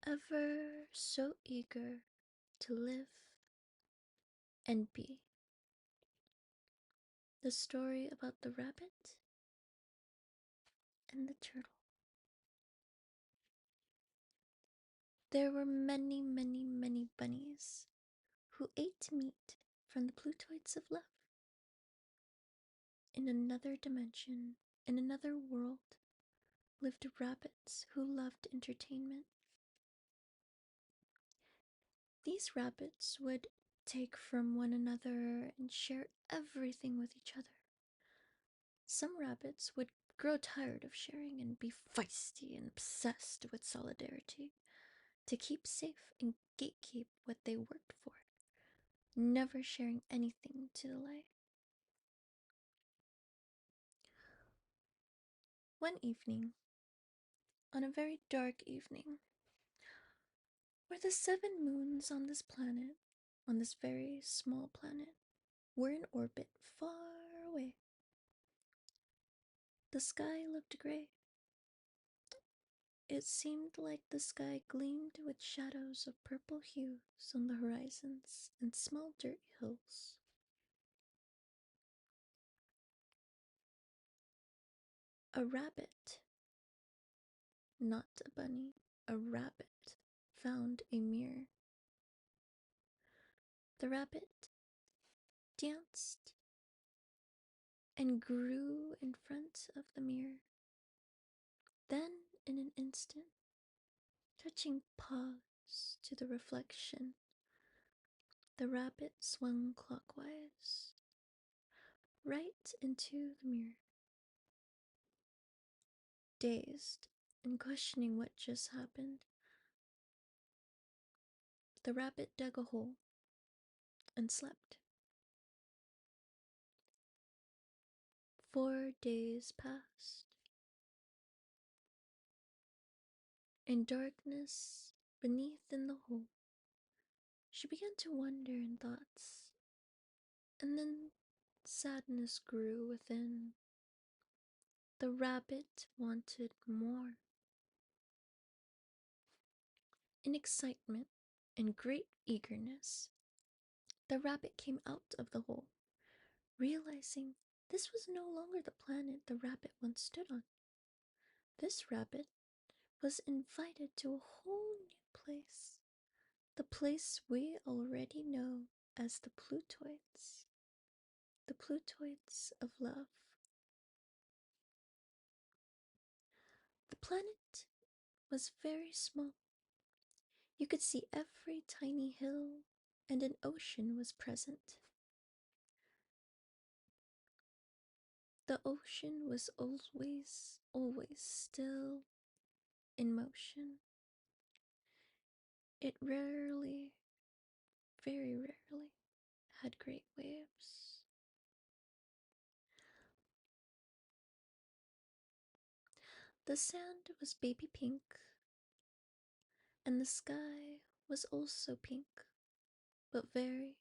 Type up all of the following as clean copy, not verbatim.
ever so eager to live and be. The story about the rabbit and the turtle. There were many, many, many bunnies who ate meat from the Plutoids of love. In another dimension, in another world, lived rabbits who loved entertainment. These rabbits would take from one another and share everything with each other. Some rabbits would grow tired of sharing and be feisty and obsessed with solidarity to keep safe and gatekeep what they worked for, never sharing anything to the light. One evening, on a very dark evening, where the 7 moons on this planet, on this very small planet, were in orbit far away, the sky looked gray. It seemed like the sky gleamed with shadows of purple hues on the horizons and small dirt hills. A rabbit, not a bunny, a rabbit, found a mirror. The rabbit danced and grew in front of the mirror. Then, in an instant, touching paws to the reflection, the rabbit swung clockwise, right into the mirror. Dazed and questioning what just happened, the rabbit dug a hole and slept. 4 days passed. In darkness beneath in the hole, she began to wander in thoughts, and then sadness grew within. The rabbit wanted more. In excitement and great eagerness, the rabbit came out of the hole, realizing this was no longer the planet the rabbit once stood on. This rabbit was invited to a whole new place, the place we already know as the Plutoids, the Plutoids of love. The planet was very small. You could see every tiny hill, and an ocean was present. The ocean was always, always still in motion. It rarely, very rarely, had great waves. The sand was baby pink, and the sky was also pink, but very,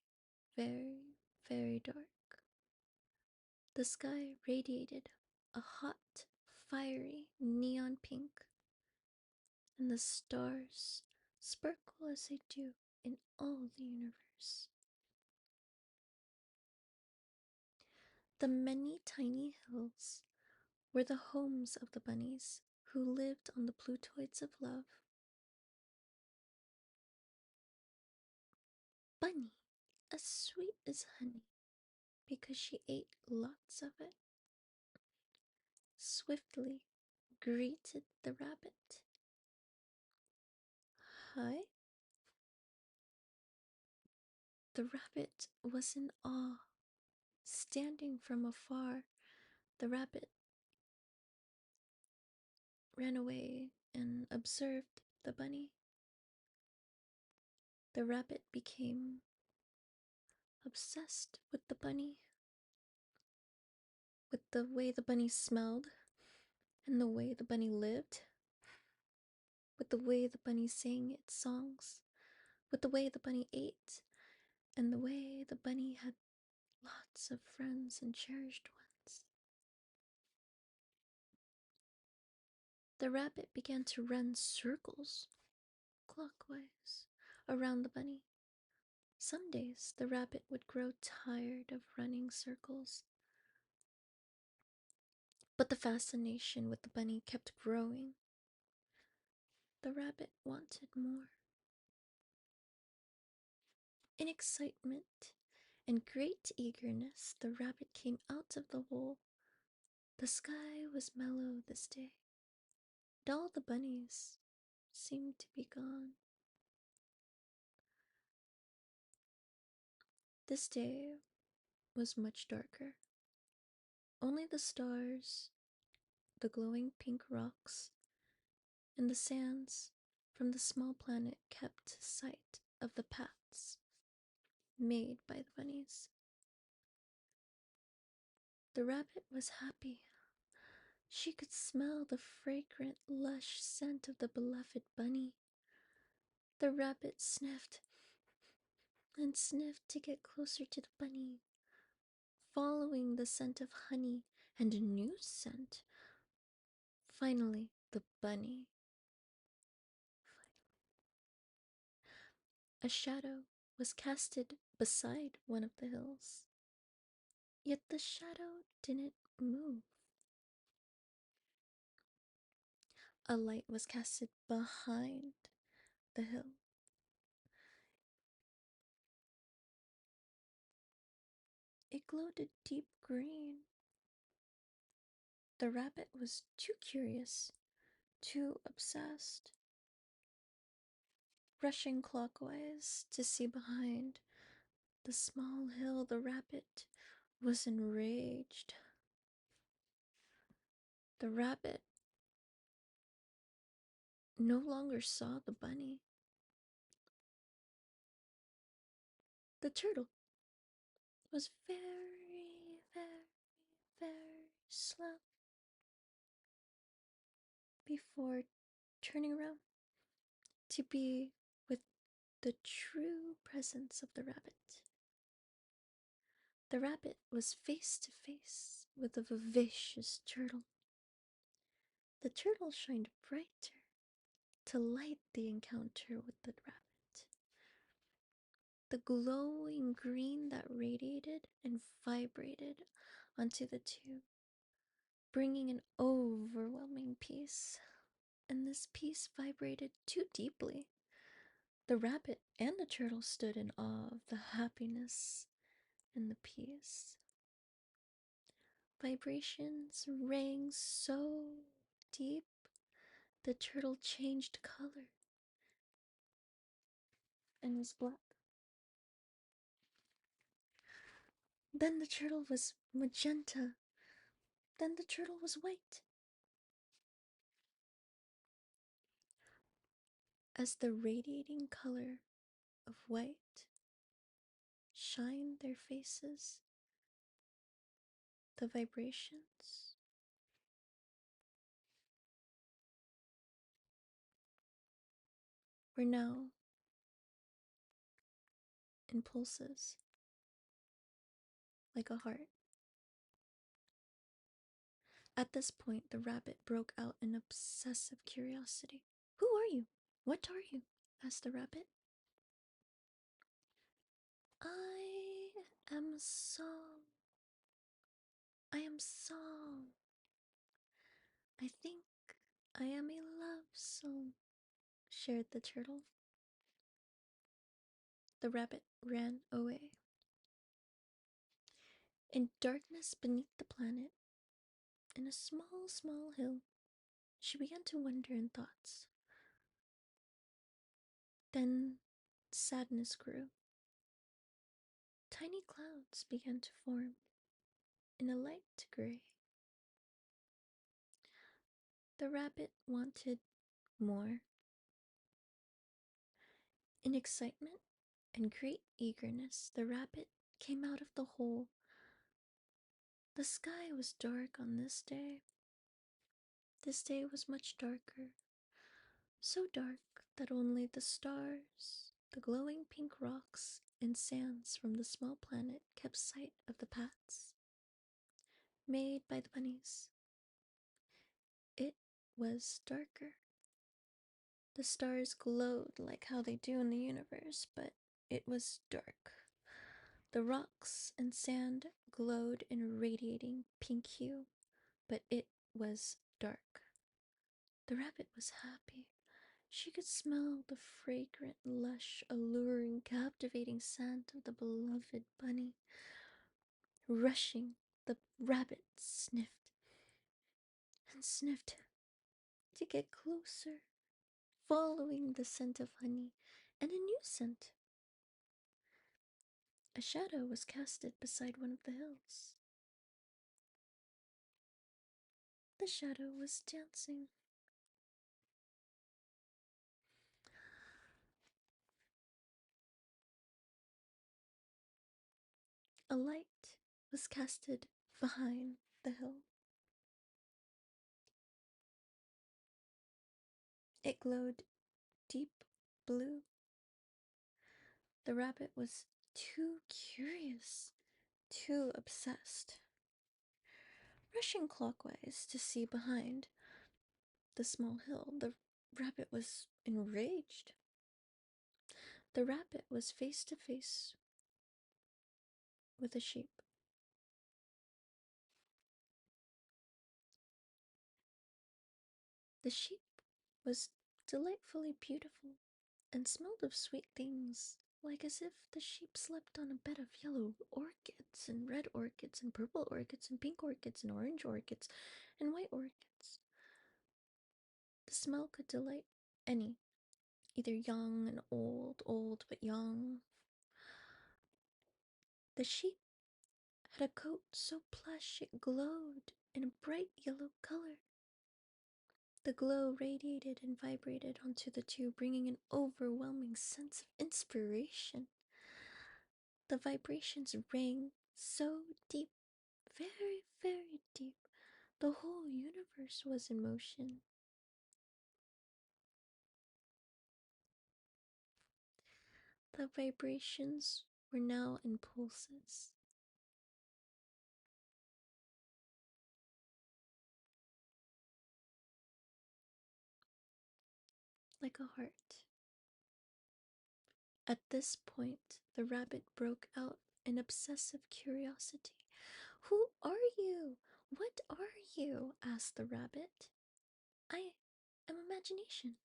very, very dark. The sky radiated a hot, fiery neon pink, and the stars sparkle as they do in all the universe. The many tiny hills were the homes of the bunnies who lived on the Plutoids of love. Bunny, as sweet as honey, because she ate lots of it, swiftly greeted the rabbit. Hi? The rabbit was in awe. Standing from afar, the rabbit ran away and observed the bunny. The rabbit became obsessed with the bunny, with the way the bunny smelled, and the way the bunny lived, with the way the bunny sang its songs, with the way the bunny ate, and the way the bunny had lots of friends and cherished ones. The rabbit began to run circles, clockwise around the bunny. Some days the rabbit would grow tired of running circles, but the fascination with the bunny kept growing. The rabbit wanted more. In excitement and great eagerness, the rabbit came out of the hole. The sky was mellow this day, and all the bunnies seemed to be gone. This day was much darker. Only the stars, the glowing pink rocks, and the sands from the small planet kept sight of the paths made by the bunnies. The rabbit was happy. She could smell the fragrant, lush scent of the beloved bunny. The rabbit sniffed and sniffed to get closer to the bunny, following the scent of honey and a new scent. Finally, the bunny. A shadow was casted beside one of the hills. Yet the shadow didn't move. A light was casted behind the hill. It glowed a deep green. The rabbit was too curious, too obsessed. Rushing clockwise to see behind the small hill, the rabbit was enraged. The rabbit no longer saw the bunny. The turtle was very, very, very slow before turning around to be with the true presence of the rabbit. The rabbit was face to face with a vivacious turtle. The turtle shined brighter to light the encounter with the rabbit. The glowing green that radiated and vibrated onto the two, bringing an overwhelming peace. And this peace vibrated too deeply. The rabbit and the turtle stood in awe of the happiness and the peace. Vibrations rang so deep, the turtle changed color and was black. Then the turtle was magenta. Then the turtle was white. As the radiating color of white shined their faces, the vibrations were now in pulses like a heart. At this point, the rabbit broke out in obsessive curiosity. "Who are you? What are you?" asked the rabbit. "I am song. I am song. I think I am a love song," shared the turtle. The rabbit ran away. In darkness beneath the planet, in a small, small hill, she began to wander in thoughts. Then sadness grew. Tiny clouds began to form in a light gray. The rabbit wanted more. In excitement and great eagerness, the rabbit came out of the hole. The sky was dark on this day. This day was much darker, so dark that only the stars, the glowing pink rocks, and sands from the small planet kept sight of the paths made by the bunnies. It was darker. The stars glowed like how they do in the universe, but it was dark. The rocks and sand glowed in a radiating pink hue, but it was dark. The rabbit was happy. She could smell the fragrant, lush, alluring, captivating scent of the beloved bunny. Rushing, the rabbit sniffed and sniffed to get closer, following the scent of honey and a new scent. A shadow was casted beside one of the hills. The shadow was dancing. A light was casted behind the hill. It glowed deep blue. The rabbit was too curious, too obsessed. Rushing clockwise to see behind the small hill, the rabbit was enraged. The rabbit was face to face with a sheep. The sheep was delightfully beautiful and smelled of sweet things, like as if the sheep slept on a bed of yellow orchids and red orchids and purple orchids and pink orchids and orange orchids and white orchids. The smell could delight any, either young and old, old but young. The sheep had a coat so plush it glowed in a bright yellow color. The glow radiated and vibrated onto the two, bringing an overwhelming sense of inspiration. The vibrations rang so deep, very, very deep. The whole universe was in motion. The vibrations were now in pulses, like a heart. At this point, the rabbit broke out in obsessive curiosity. "Who are you? What are you?" asked the rabbit. "I am imagination,"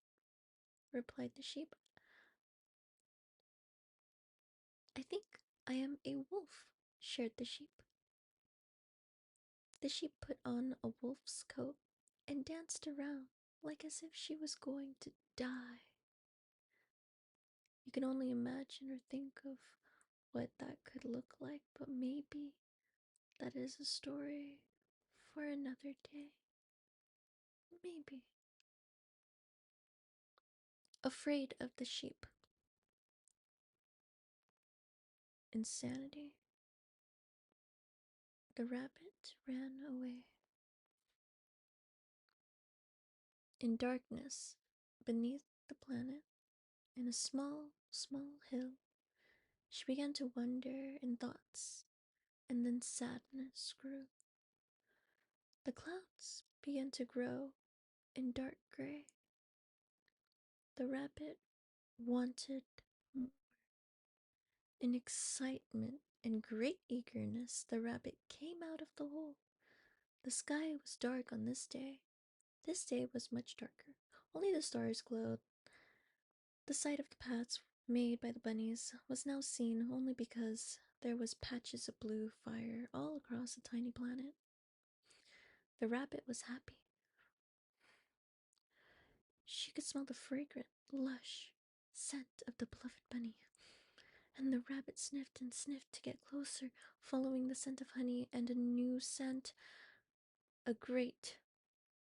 replied the sheep. "I think I am a wolf," shared the sheep. The sheep put on a wolf's coat and danced around like as if she was going to die. You can only imagine or think of what that could look like, but maybe that is a story for another day. Maybe. Afraid of the sheep. Insanity. The rabbit ran away. In darkness, beneath the planet, in a small, small hill, she began to wander in thoughts, and then sadness grew. The clouds began to grow in dark gray. The rabbit wanted more. In excitement and great eagerness, the rabbit came out of the hole. The sky was dark on this day. This day was much darker. Only the stars glowed. The sight of the paths made by the bunnies was now seen only because there was patches of blue fire all across the tiny planet. The rabbit was happy. She could smell the fragrant, lush scent of the beloved bunny. And the rabbit sniffed and sniffed to get closer, following the scent of honey and a new scent. A great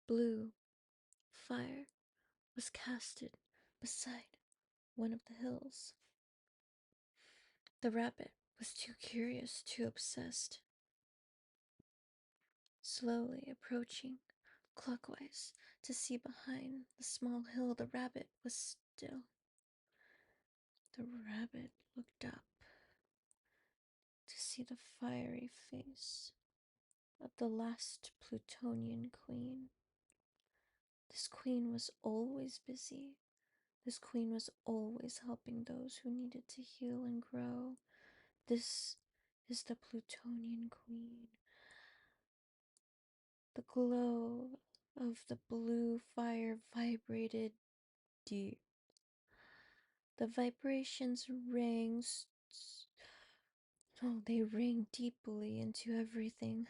blue fire was casted beside one of the hills. The rabbit was too curious, too obsessed. Slowly approaching clockwise to see behind the small hill, the rabbit was still. The rabbit looked up to see the fiery face of the last Plutonian queen. This queen was always busy, This queen was always helping those who needed to heal and grow. This is the Plutonian queen. The glow of the blue fire vibrated deep. The vibrations rang. Oh, they rang deeply into everything.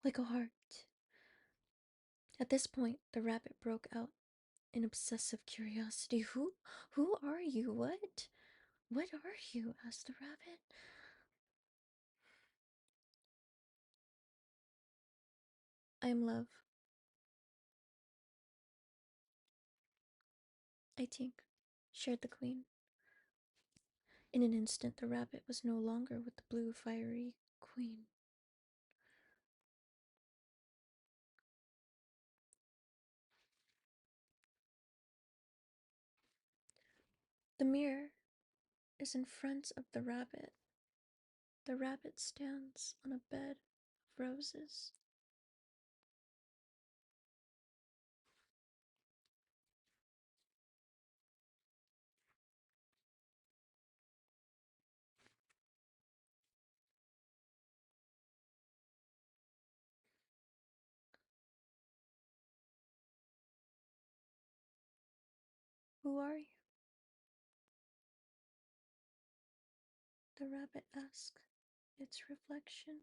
Like a heart. At this point, the rabbit broke out in obsessive curiosity. Who are you? What are you? Asked the rabbit. I am love. I think, shared the queen. In an instant, the rabbit was no longer with the blue fiery queen. The mirror is in front of the rabbit. The rabbit stands on a bed of roses. Who are you? The rabbit asked its reflection.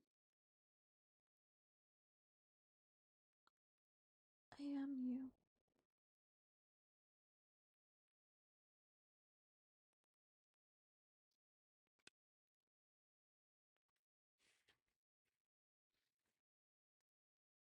I am you.